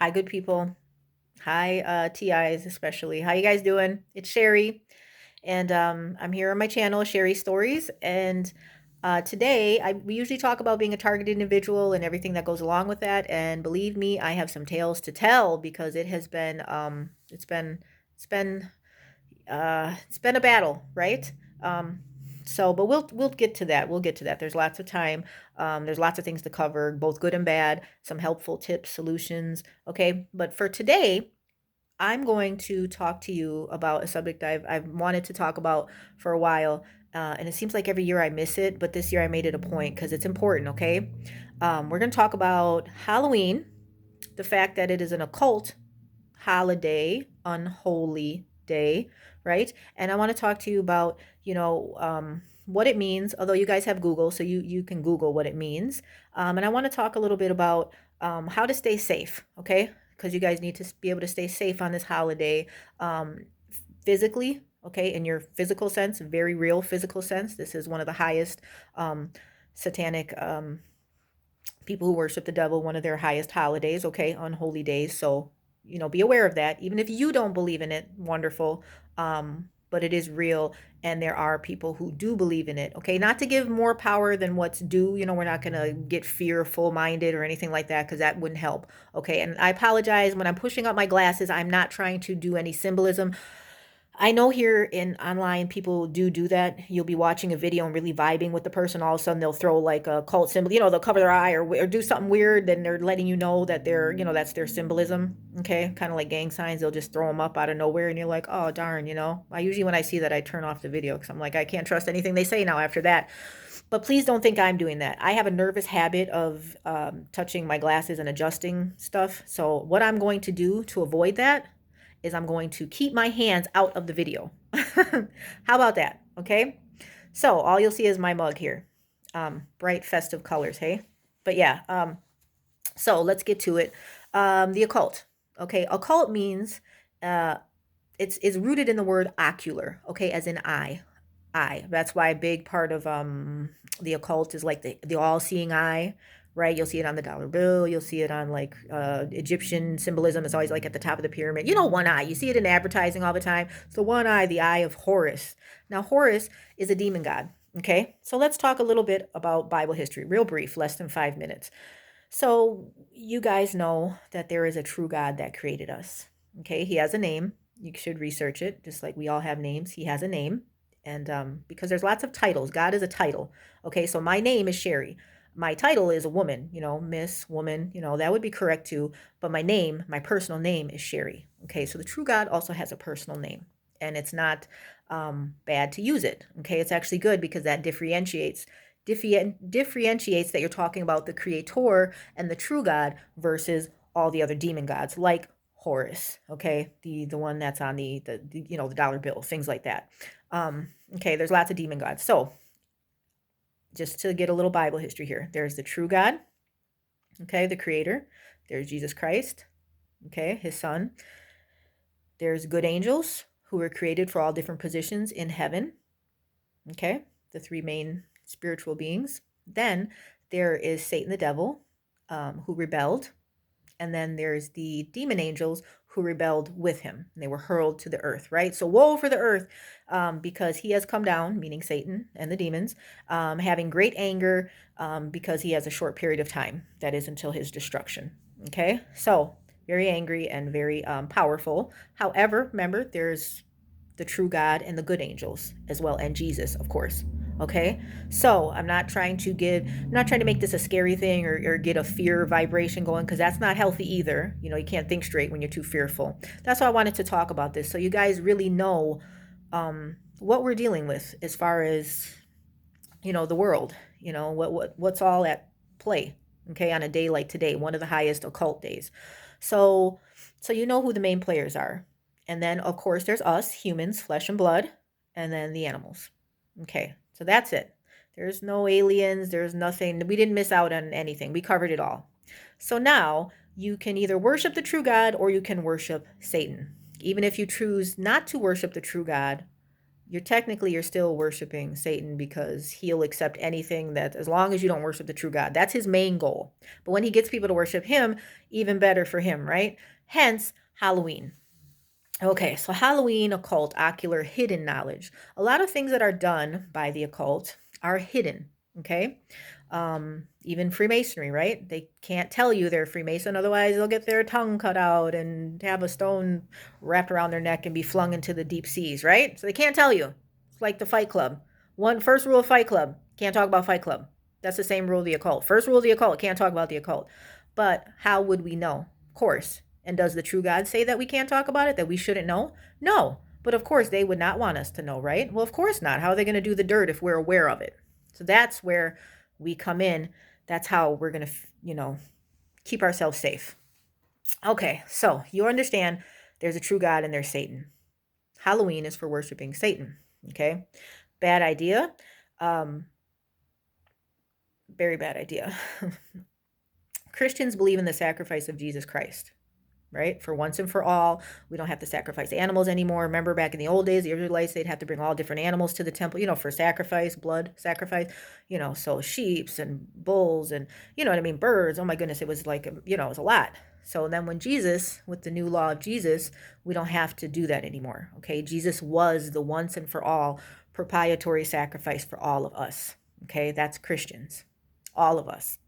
Hi, good people. Hi, TIs especially. How you guys doing? It's Sherry, and I'm here on my channel, Sherry Stories. And today, we usually talk about being a targeted individual and everything that goes along with that. And believe me, I have some tales to tell because it has been, it's been it's been a battle, right? Um, but we'll get to that. We'll get to that. There's lots of time. There's lots of things to cover, both good and bad. Some helpful tips, solutions. Okay, but for today, I'm going to talk to you about a subject I've wanted to talk about for a while. And it seems like every year I miss it, but this year I made it a point because it's important, okay? We're going to talk about Halloween, the fact that it is an occult holiday, unholy day, right? And I want to talk to you about, what it means, although you guys have Google, so you can Google what it means. And I want to talk a little bit about how to stay safe, okay? Because you guys need to be able to stay safe on this holiday um, physically, okay, in your physical sense, very real physical sense. This is one of the highest satanic people who worship the devil, one of their highest holidays, okay, unholy days. So, be aware of that. Even if you don't believe in it, wonderful. But it is real, and there are people who do believe in it, okay? Not to give more power than what's due. We're not going to get fearful minded or anything like that because that wouldn't help, okay? And I apologize when I'm pushing up my glasses. I'm not trying to do any symbolism. I know here in online people do that. You'll be watching a video and really vibing with the person. All of a sudden they'll throw like a cult symbol. They'll cover their eye or do something weird. Then they're letting you know that that's their symbolism. Okay, kind of like gang signs. They'll just throw them up out of nowhere, and you're like, oh darn. I usually when I see that I turn off the video because I'm like I can't trust anything they say now after that. But please don't think I'm doing that. I have a nervous habit of touching my glasses and adjusting stuff. So what I'm going to do to avoid that is I'm going to keep my hands out of the video. How about that? Okay. So all you'll see is my mug here. Bright festive colors, hey? But yeah, so let's get to it. The occult. Okay, occult means uh it's rooted in the word ocular, okay, as in eye. Eye. That's why a big part of the occult is like the all-seeing eye, right? You'll see it on the dollar bill, you'll see it on like Egyptian symbolism. It's always like at the top of the pyramid. One eye. You see it in advertising all the time. It's the one eye, the eye of Horus. Now Horus is a demon god. Okay, so let's talk a little bit about Bible history, real brief, less than 5 minutes. So, you guys know that there is a true God that created us. Okay, he has a name. You should research it, just like we all have names. He has a name. And because there's lots of titles, God is a title. Okay, so my name is Sherry. My title is a woman, Miss, woman, that would be correct too. But my name, my personal name is Sherry. Okay, so the true God also has a personal name. And it's not bad to use it. Okay, it's actually good because that differentiates that you're talking about the creator and the true God versus all the other demon gods like Horus, okay, the one that's on the dollar bill, things like that. Okay, there's lots of demon gods. So just to get a little Bible history here, there's the true God, okay, the creator. There's Jesus Christ, okay, his son. There's good angels who were created for all different positions in heaven, okay, the three main spiritual beings. Then there is Satan the devil, who rebelled. And then there's the demon angels who rebelled with him. And they were hurled to the earth, right? So woe for the earth, because he has come down, meaning Satan and the demons, having great anger, because he has a short period of time. That is until his destruction. Okay? So very angry and very powerful. However, remember, there's the true God and the good angels as well, and Jesus, of course. Okay, so I'm not trying to make this a scary thing or get a fear vibration going because that's not healthy either. You can't think straight when you're too fearful. That's why I wanted to talk about this so you guys really know what we're dealing with as far as the world. What's all at play. Okay, on a day like today, one of the highest occult days. So, so you know who the main players are. And then, of course, there's us, humans, flesh and blood, and then the animals. Okay, so that's it. There's no aliens, there's nothing. We didn't miss out on anything. We covered it all. So now you can either worship the true God or you can worship Satan. Even if you choose not to worship the true God, you're still worshiping Satan because he'll accept anything that, as long as you don't worship the true God. That's his main goal. But when he gets people to worship him, even better for him, right? Hence Halloween. Okay, so Halloween, occult, ocular, hidden knowledge. A lot of things that are done by the occult are hidden, okay? Even Freemasonry, right? They can't tell you they're Freemason, otherwise they'll get their tongue cut out and have a stone wrapped around their neck and be flung into the deep seas, right? So they can't tell you. It's like the Fight Club. First rule of Fight Club, can't talk about Fight Club. That's the same rule of the occult. First rule of the occult, can't talk about the occult. But how would we know? Of course. And does the true God say that we can't talk about it, that we shouldn't know? No. But of course, they would not want us to know, right? Well, of course not. How are they going to do the dirt if we're aware of it? So that's where we come in. That's how we're going to, keep ourselves safe. Okay, so you understand there's a true God and there's Satan. Halloween is for worshiping Satan. Okay, bad idea. Very bad idea. Christians believe in the sacrifice of Jesus Christ, right? For once and for all, we don't have to sacrifice animals anymore. Remember back in the old days, the Israelites, they'd have to bring all different animals to the temple, for sacrifice, blood sacrifice, so sheeps and bulls and, you know what I mean, birds. Oh my goodness, it was like, it was a lot. So then when Jesus, with the new law of Jesus, we don't have to do that anymore. Okay, Jesus was the once and for all propitiatory sacrifice for all of us. Okay, that's Christians, all of us.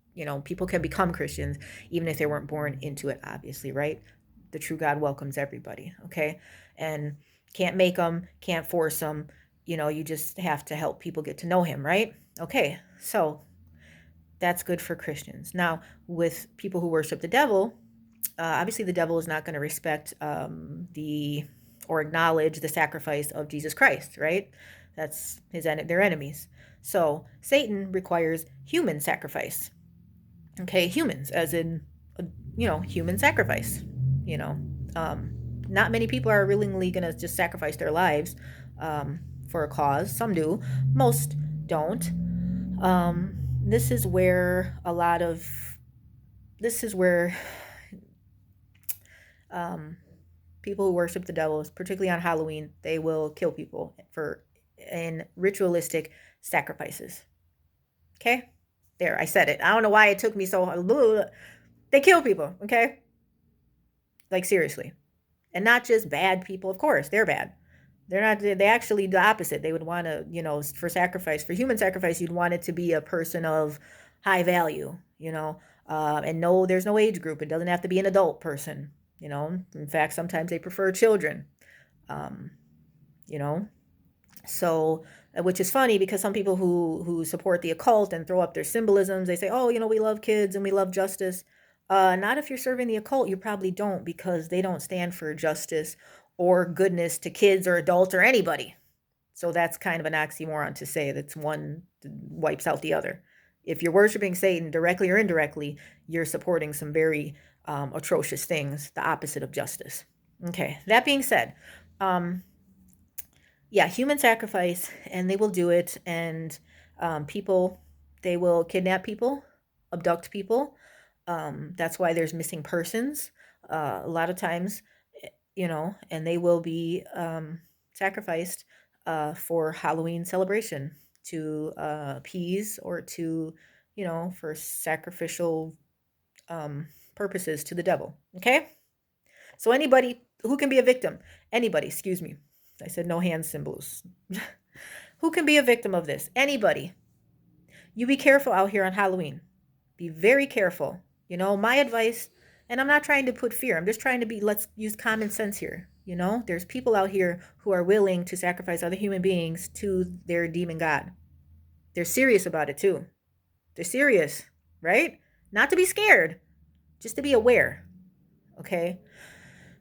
People can become Christians even if they weren't born into it, obviously, right? The true God welcomes everybody, okay? And can't make them, can't force them. You just have to help people get to know him, right? Okay, so that's good for Christians. Now, with people who worship the devil, obviously the devil is not going to respect or acknowledge the sacrifice of Jesus Christ, right? That's their enemies. So Satan requires human sacrifice. Okay, humans, as in, human sacrifice. You know, not many people are willingly going to just sacrifice their lives for a cause. Some do, most don't. This is where people who worship the devil, particularly on Halloween, they will kill people in ritualistic sacrifices. Okay? There, I said it. I don't know why it took me so. They kill people, okay? Like, seriously. And not just bad people, of course, they're bad. They actually the opposite. They would want to, for human sacrifice, you'd want it to be a person of high value, and no, there's no age group. It doesn't have to be an adult person, In fact, sometimes they prefer children, um, you know. So, which is funny because some people who support the occult and throw up their symbolisms, they say, oh, we love kids and we love justice. Not if you're serving the occult, you probably don't, because they don't stand for justice or goodness to kids or adults or anybody. So that's kind of an oxymoron to say that one wipes out the other. If you're worshiping Satan directly or indirectly, you're supporting some very atrocious things, the opposite of justice. Okay, that being said, yeah, human sacrifice, and they will do it. And they will kidnap people, abduct people. That's why there's missing persons a lot of times, and they will be sacrificed for Halloween celebration to appease or to, for sacrificial purposes to the devil. Okay? So anybody who can be a victim, anybody, excuse me. I said no hand symbols. Who can be a victim of this? Anybody. You be careful out here on Halloween. Be very careful. My advice, and I'm not trying to put fear. I'm just trying to let's use common sense here. There's people out here who are willing to sacrifice other human beings to their demon god. They're serious about it too. They're serious, right? Not to be scared, just to be aware. Okay?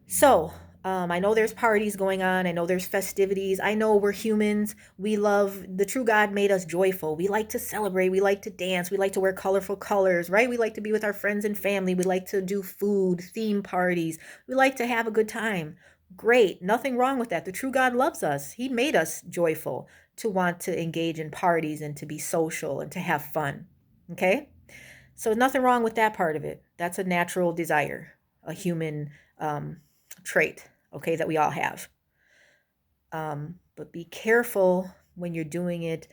So, I know there's parties going on. I know there's festivities. I know we're humans. The true God made us joyful. We like to celebrate. We like to dance. We like to wear colorful colors, right? We like to be with our friends and family. We like to do food, theme parties. We like to have a good time. Great. Nothing wrong with that. The true God loves us. He made us joyful to want to engage in parties and to be social and to have fun. Okay? So nothing wrong with that part of it. That's a natural desire, a human trait, okay, that we all have. but be careful when you're doing it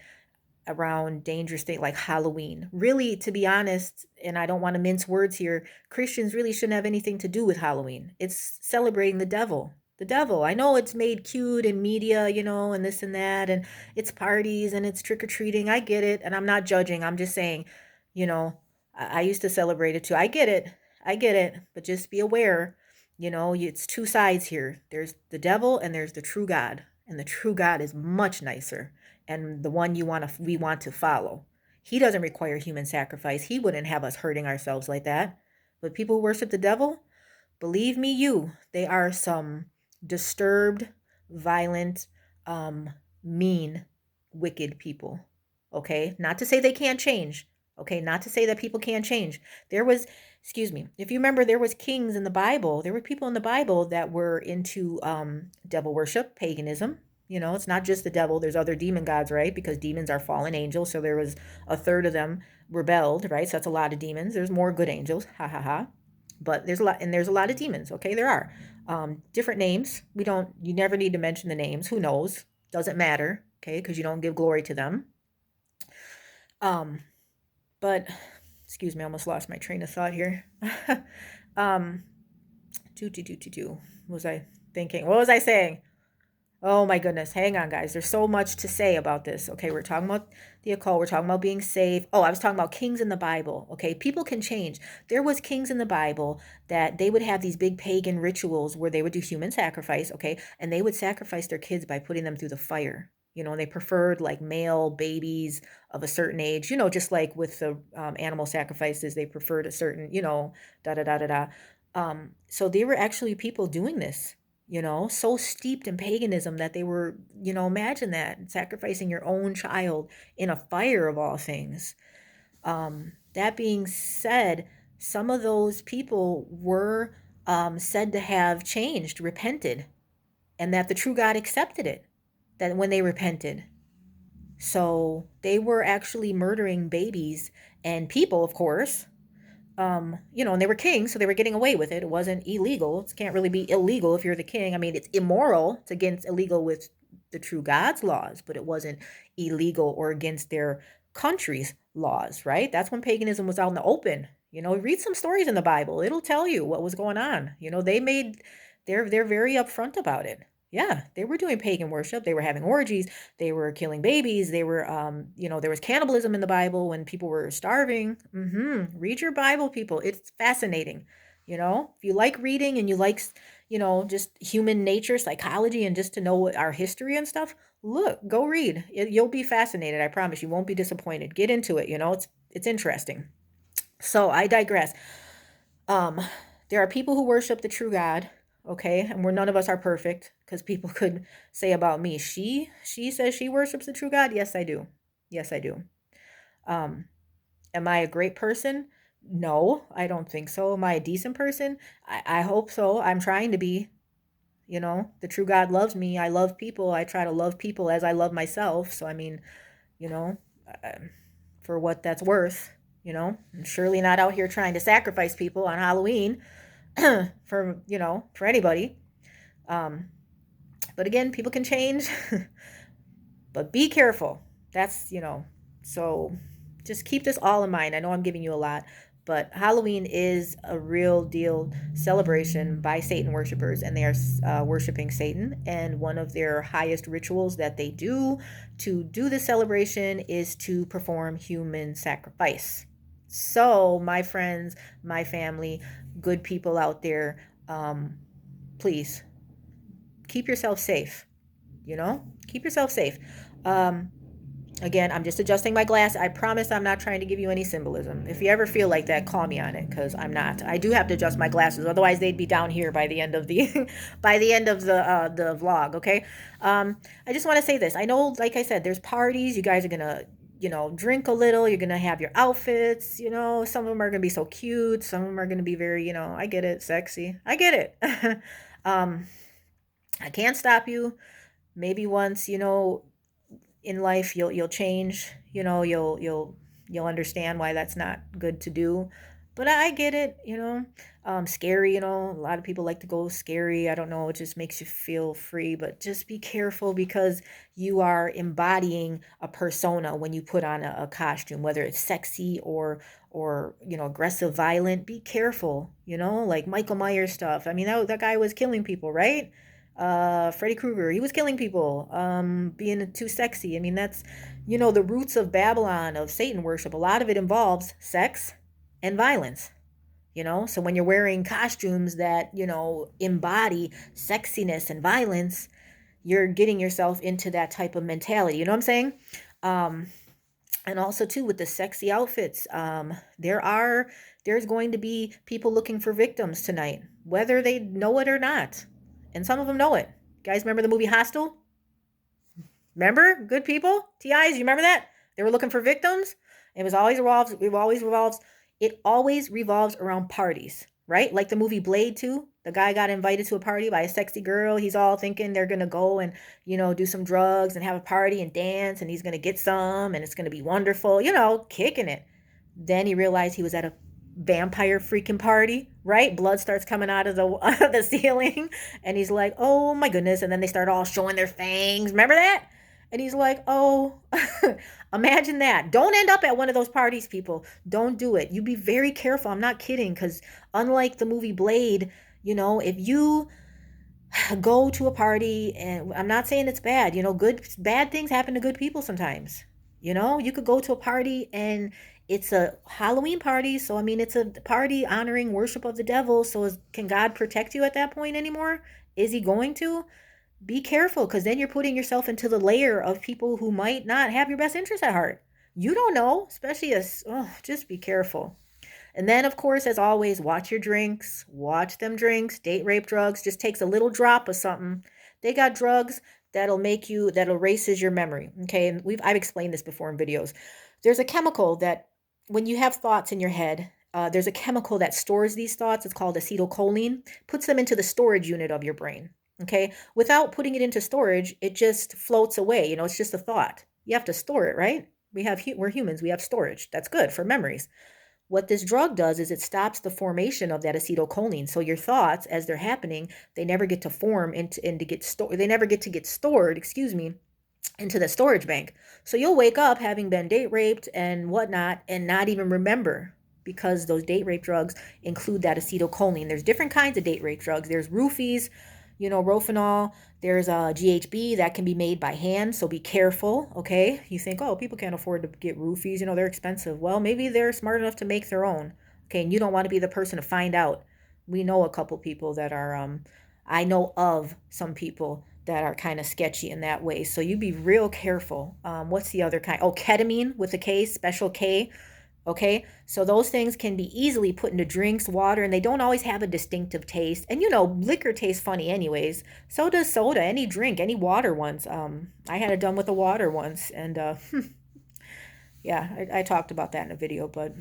around dangerous things like Halloween. Really, to be honest, and I don't want to mince words here, Christians really shouldn't have anything to do with Halloween. It's celebrating the devil. The devil. I know it's made cute in media, and this and that, and it's parties and it's trick or treating. I get it, and I'm not judging. I'm just saying, you know, I used to celebrate it too. I get it. I get it, but just be aware, it's two sides here. There's the devil and there's the true God, and the true God is much nicer and the one we want to follow. He doesn't require human sacrifice. He wouldn't have us hurting ourselves like that. But people who worship the devil, believe me, they are some disturbed, violent, um, mean, wicked people. Okay? Not to say they can't change. Okay? Not to say that people can't change. There was, excuse me, if you remember, there was kings in the Bible. There were people in the Bible that were into devil worship, paganism. It's not just the devil. There's other demon gods, right? Because demons are fallen angels. So there was a third of them rebelled, right? So that's a lot of demons. There's more good angels. Ha ha ha. But there's a lot of demons. Okay, there are different names. You never need to mention the names. Who knows? Doesn't matter. Okay, because you don't give glory to them. Um, but excuse me, I almost lost my train of thought here. um, what was I thinking? What was I saying? Oh my goodness. Hang on, guys. There's so much to say about this. Okay, we're talking about the occult. We're talking about being safe. Oh, I was talking about kings in the Bible. Okay, people can change. There was kings in the Bible that they would have these big pagan rituals where they would do human sacrifice, okay? And they would sacrifice their kids by putting them through the fire. And they preferred like male babies of a certain age, just like with the animal sacrifices, they preferred a certain, da da da da da. So there were actually people doing this, so steeped in paganism that they were, imagine that, sacrificing your own child in a fire of all things. That being said, some of those people were said to have changed, repented, and that the true God accepted it, that when they repented. So they were actually murdering babies and people, of course, and they were kings, so they were getting away with it. It wasn't illegal. It can't really be illegal if you're the king. I mean, it's immoral. It's against illegal with the true God's laws, but it wasn't illegal or against their country's laws, right? That's when paganism was out in the open. Read some stories in the Bible. It'll tell you what was going on. They're very upfront about it. Yeah, they were doing pagan worship. They were having orgies. They were killing babies. They were, there was cannibalism in the Bible when people were starving. Read your Bible, people. It's fascinating. If you like reading and you like, just human nature, psychology, and just to know our history and stuff, go read. You'll be fascinated. I promise. You won't be disappointed. Get into it. It's interesting. So I digress. Um, there are people who worship the true God, okay, and none of us are perfect, because people could say about me, she says she worships the true God. Yes, I do. Yes, I do. Um, am I a great person? No, I don't think so. Am I a decent person? I hope so. I'm trying to be. The true God loves me. I love people. I try to love people as I love myself. So I mean, you know, uh, for what that's worth. I'm surely not out here trying to sacrifice people on Halloween for anybody. Um, but again, people can change, but be careful. So just keep this all in mind. I know I'm giving you a lot, but Halloween is a real deal celebration by Satan worshipers, and they are worshiping Satan. And one of their highest rituals that they do to do the celebration is to perform human sacrifice. So, my friends, my family, good people out there, please keep yourself safe. Keep yourself safe. Again, I'm just adjusting my glass. I promise I'm not trying to give you any symbolism. If you ever feel like that, call me on it, because I'm not. I do have to adjust my glasses, otherwise they'd be down here by the end of the by the end of the vlog. Okay. I just want to say this. I know, like I said, there's parties. You guys are gonna drink a little. You're gonna have your outfits. Some of them are gonna be so cute. Some of them are gonna be very, I get it, sexy. I get it. I can't stop you. Maybe once, in life you'll change, you'll understand why that's not good to do. But I get it, scary, a lot of people like to go scary. I don't know, it just makes you feel free, but just be careful because you are embodying a persona when you put on a costume, whether it's sexy or aggressive, violent. Be careful, like Michael Myers stuff. I mean, that guy was killing people, right? Freddy Krueger, he was killing people, being too sexy. I mean, that's, the roots of Babylon, of Satan worship. A lot of it involves sex and violence. So when you're wearing costumes that embody sexiness and violence, you're getting yourself into that type of mentality. You know what I'm saying? um and also too, with the sexy outfits, there's going to be people looking for victims tonight, whether they know it or not. And some of them know it. Guys, remember the movie Hostel? Remember? Good people? TIs, you remember that? They were looking for victims. It always revolves around parties, right? Like the movie Blade 2. The guy got invited to a party by a sexy girl. He's all thinking they're gonna go and, do some drugs and have a party and dance, and he's gonna get some and it's gonna be wonderful, kicking it. Then he realized he was at a vampire freaking party, right? Blood starts coming out of the ceiling, and he's like, "Oh my goodness!" And then they start all showing their fangs. Remember that? And he's like, "Oh, imagine that! Don't end up at one of those parties, people. Don't do it. You be very careful. I'm not kidding, because unlike the movie Blade, if you go to a party, and I'm not saying it's bad, good bad things happen to good people sometimes. You could go to a party and it's a Halloween party, so I mean it's a party honoring worship of the devil. So can God protect you at that point anymore? Is he going to? Be careful, because then you're putting yourself into the layer of people who might not have your best interest at heart. You don't know, especially as, oh, just be careful. And then, of course, as always, watch your drinks. Watch them drinks. Date rape drugs just takes a little drop of something. They got drugs that erases your memory. Okay, and I've explained this before in videos. There's a chemical that when you have thoughts in your head, there's a chemical that stores these thoughts. It's called acetylcholine. Puts them into the storage unit of your brain. Okay, without putting it into storage, it just floats away. It's just a thought. You have to store it, right? We're humans. We have storage. That's good for memories. What this drug does is it stops the formation of that acetylcholine. So your thoughts, as they're happening, they never get to form and to get stored. They never get to get stored, excuse me, into the storage bank. So you'll wake up having been date raped and whatnot and not even remember, because those date rape drugs include that acetylcholine. There's different kinds of date rape drugs. There's roofies, Rofinol. There's a GHB that can be made by hand, so be careful, okay? You think, oh, people can't afford to get roofies, they're expensive. Well, maybe they're smart enough to make their own, okay? And you don't want to be the person to find out. We know a couple people that are, I know of some people that are kind of sketchy in that way. So you be real careful. What's the other kind? Oh, ketamine with a K, special K. Okay, so those things can be easily put into drinks, water, and they don't always have a distinctive taste. And liquor tastes funny anyways. So does soda, any drink, any water once. I had it done with the water once, and yeah, I talked about that in a video, but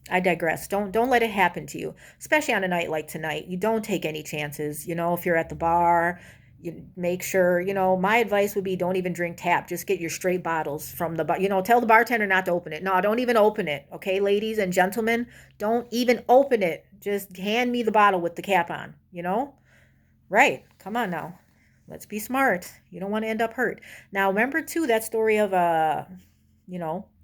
I digress. Don't let it happen to you, especially on a night like tonight. You don't take any chances. If you're at the bar, you make sure. My advice would be don't even drink tap. Just get your straight bottles from the bar. Tell the bartender not to open it. No, don't even open it. Okay, ladies and gentlemen, don't even open it. Just hand me the bottle with the cap on. Right? Come on now. Let's be smart. You don't want to end up hurt. Now, remember too that story of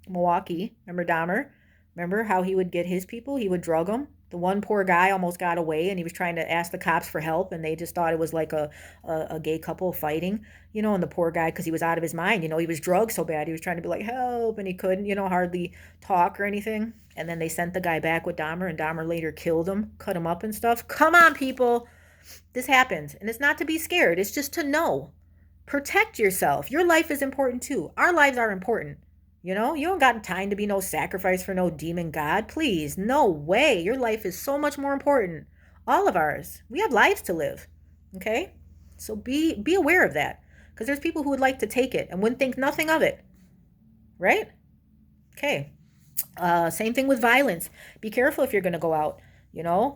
Milwaukee. Remember Dahmer? Remember how he would get his people? He would drug them. The one poor guy almost got away, and he was trying to ask the cops for help, and they just thought it was like a gay couple fighting, and the poor guy, because he was out of his mind, he was drugged so bad, he was trying to be like, help, and he couldn't, hardly talk or anything. And then they sent the guy back with Dahmer, and Dahmer later killed him, cut him up and stuff. Come on, people. This happens, and it's not to be scared. It's just to know. Protect yourself. Your life is important too. Our lives are important. You don't got time to be no sacrifice for no demon god. Please, no way. Your life is so much more important. All of ours. We have lives to live. Okay? So be aware of that. Because there's people who would like to take it and wouldn't think nothing of it. Right? Okay. Same thing with violence. Be careful if you're going to go out.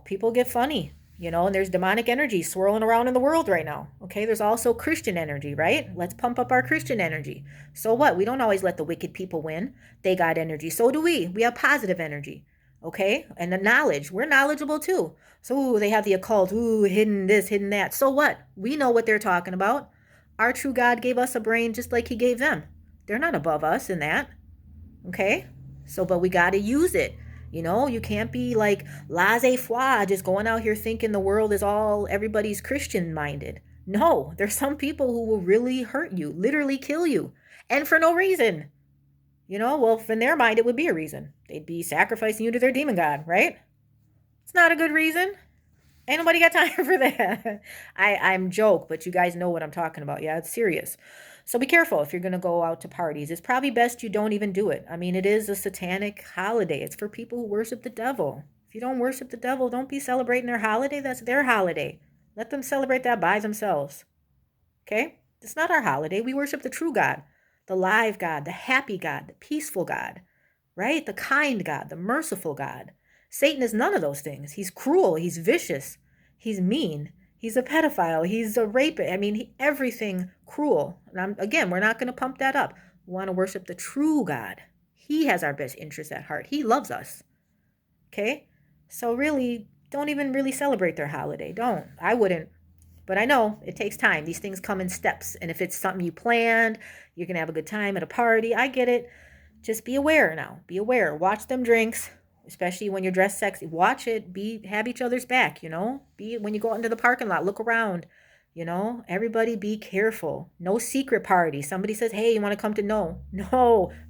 People get funny. And there's demonic energy swirling around in the world right now. Okay, there's also Christian energy, right? Let's pump up our Christian energy. So what? We don't always let the wicked people win. They got energy. So do we. We have positive energy. Okay. And the knowledge, we're knowledgeable too. So ooh, they have the occult, ooh, hidden this, hidden that. So what? We know what they're talking about. Our true God gave us a brain just like he gave them. They're not above us in that. Okay. So, but we got to use it. You can't be like laissez faire, just going out here thinking the world is all everybody's Christian minded. No, there's some people who will really hurt you, literally kill you, and for no reason. Well, in their mind, it would be a reason. They'd be sacrificing you to their demon god, right? It's not a good reason. Ain't nobody got time for that. I'm joke, but you guys know what I'm talking about. Yeah, it's serious. So be careful if you're going to go out to parties. It's probably best you don't even do it. I mean, it is a satanic holiday. It's for people who worship the devil. If you don't worship the devil, don't be celebrating their holiday. That's their holiday. Let them celebrate that by themselves. Okay? It's not our holiday. We worship the true God, the live God, the happy God, the peaceful God, right? The kind God, the merciful God. Satan is none of those things. He's cruel. He's vicious. He's mean. He's a pedophile. He's a rapist. I mean, everything cruel. And again, we're not going to pump that up. We want to worship the true God. He has our best interests at heart. He loves us. Okay? So really, don't even really celebrate their holiday. Don't. I wouldn't. But I know it takes time. These things come in steps. And if it's something you planned, you're going to have a good time at a party. I get it. Just be aware now. Be aware. Watch them drinks, especially when you're dressed sexy. Watch it. Have each other's back, Be when you go out into the parking lot, look around, Everybody be careful. No secret party. Somebody says, "Hey, you want to come to?" No.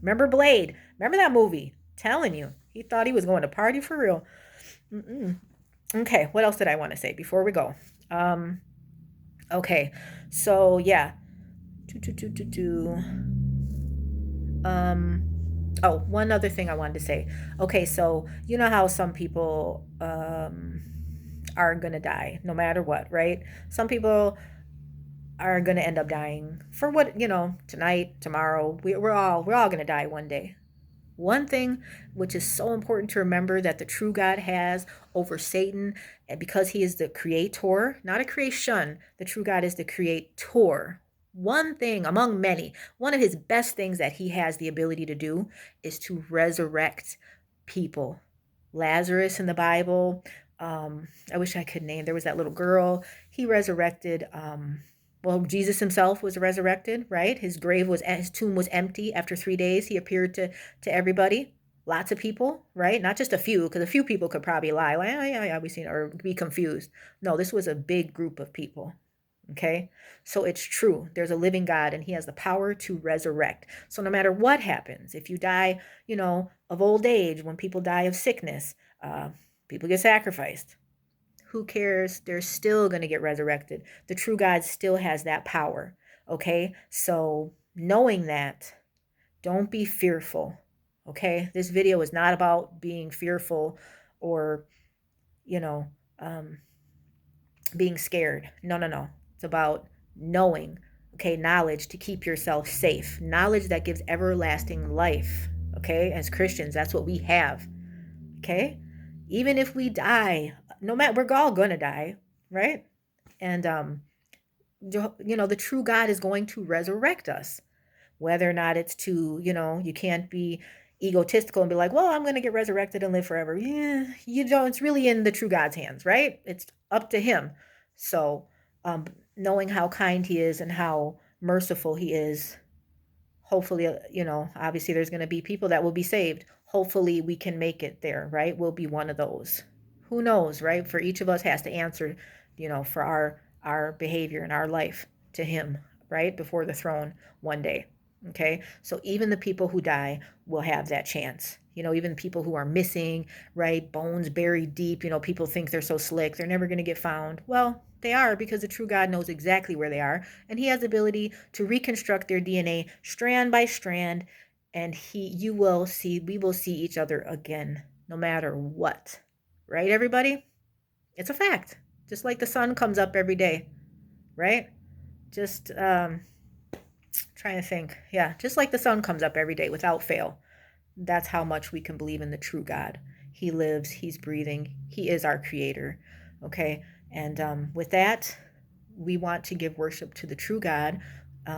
Remember Blade? Remember that movie? Telling you. He thought he was going to party for real. Mm-mm. Okay, what else did I want to say before we go? Okay, so yeah. Oh, one other thing I wanted to say. Okay, so you know how some people are gonna die no matter what, right? Some people are gonna end up dying for what, tonight, tomorrow. We're all gonna die one day. One thing which is so important to remember that the true God has over Satan, and because he is the creator, not a creation, the true God is the creator. One thing among many, one of his best things that he has the ability to do is to resurrect people. Lazarus in the Bible, I wish I could name, there was that little girl, he resurrected. Well, Jesus himself was resurrected, right? His tomb was empty after 3 days. He appeared to everybody, lots of people, right? Not just a few, because a few people could probably lie, like, oh, yeah, we seen, or be confused. No, this was a big group of people. Okay, so it's true. There's a living God, and he has the power to resurrect. So no matter what happens, if you die, of old age, when people die of sickness, people get sacrificed. Who cares? They're still going to get resurrected. The true God still has that power. Okay, so knowing that, don't be fearful. Okay, this video is not about being fearful or, you know, um, being scared. No. It's about knowing, okay, knowledge to keep yourself safe. Knowledge that gives everlasting life. Okay, as Christians, that's what we have. Okay, even if we die, no matter, we're all gonna die, right? And the true God is going to resurrect us. Whether or not it's to, you can't be egotistical and be like, well, I'm going to get resurrected and live forever. Yeah, you don't. It's really in the true God's hands, right? It's up to him. So, knowing how kind he is and how merciful he is, hopefully, obviously there's going to be people that will be saved. Hopefully we can make it there, right? We'll be one of those. Who knows, right? For each of us has to answer, for our behavior and our life to him, right? Before the throne one day. Okay, so even the people who die will have that chance. Even people who are missing, right? Bones buried deep. People think they're so slick, they're never going to get found. Well, they are, because the true God knows exactly where they are, and he has the ability to reconstruct their DNA strand by strand, and we will see each other again, no matter what. Right, everybody? It's a fact. Just like the sun comes up every day, right? Just trying to think. Yeah, just like the sun comes up every day without fail. That's how much we can believe in the true God. He lives, he's breathing, he is our creator. Okay, and with that, we want to give worship to the true God.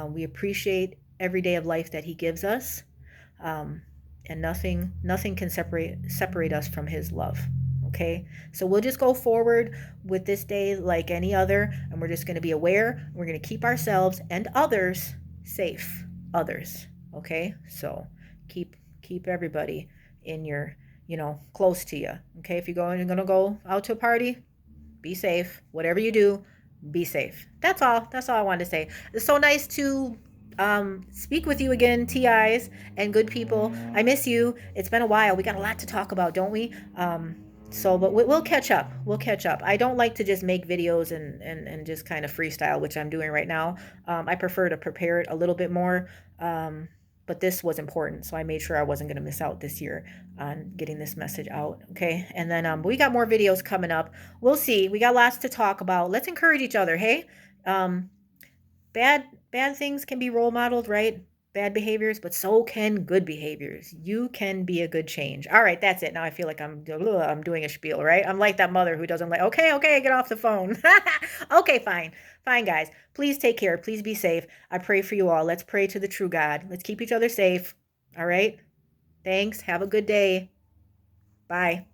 We appreciate every day of life that he gives us. and nothing can separate us from his love. Okay, so we'll just go forward with this day like any other, and we're just going to be aware. We're going to keep ourselves and others safe. Others. Okay, so keep everybody in your, close to you. Okay, if you're going to go out to a party, be safe. Whatever you do, be safe. That's all I wanted to say. It's so nice to speak with you again, TIs and good people. I miss you. It's been a while. We got a lot to talk about, don't we? But we'll catch up. We'll catch up. I don't like to just make videos and just kind of freestyle, which I'm doing right now. I prefer to prepare it a little bit more. But this was important, so I made sure I wasn't going to miss out this year on getting this message out. Okay, and then we got more videos coming up. We'll see. We got lots to talk about. Let's encourage each other. Hey, um, bad things can be role modeled, right? Bad behaviors, but so can good behaviors. You can be a good change. All right, that's it. Now I feel like I'm doing a spiel, right? I'm like that mother who doesn't like, okay, get off the phone. Okay, fine, guys. Please take care. Please be safe. I pray for you all. Let's pray to the true God. Let's keep each other safe. All right. Thanks. Have a good day. Bye.